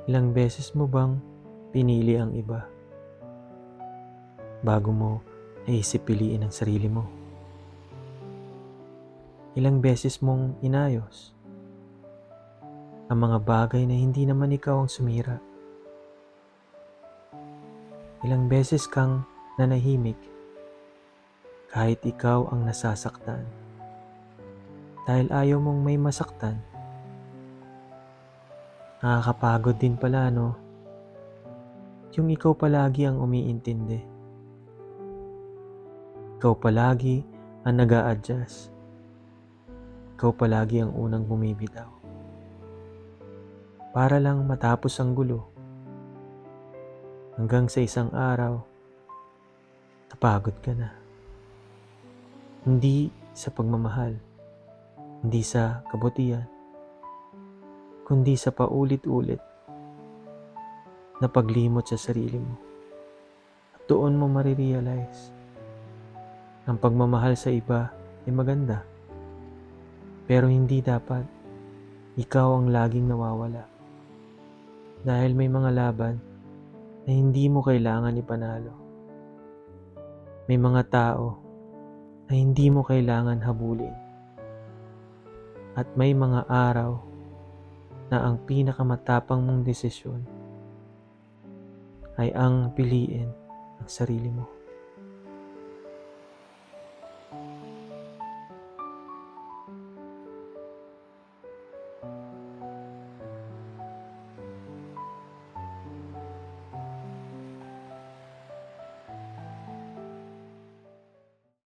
Ilang beses mo bang pinili ang iba bago mo naisip piliin ang sarili mo? Ilang beses mong inayos ang mga bagay na hindi naman ikaw ang sumira? Ilang beses kang nanahimik kahit ikaw ang nasasaktan dahil ayaw mong may masaktan? Nakakapagod din pala, no? Yung ikaw palagi ang umiintindi. Ikaw palagi ang nag-a-adjust. Ikaw palagi ang unang bumibitaw. Para lang matapos ang gulo. Hanggang sa isang araw, napagod ka na. Hindi sa pagmamahal, hindi sa kabutihan, kundi sa paulit-ulit na paglimot sa sarili mo. At doon mo marirealize ang pagmamahal sa iba ay maganda, pero hindi dapat ikaw ang laging nawawala. Dahil may mga laban na hindi mo kailangan ipanalo. May mga tao na hindi mo kailangan habulin. At may mga araw na ang pinakamatapang mong desisyon ay ang piliin ang sarili mo.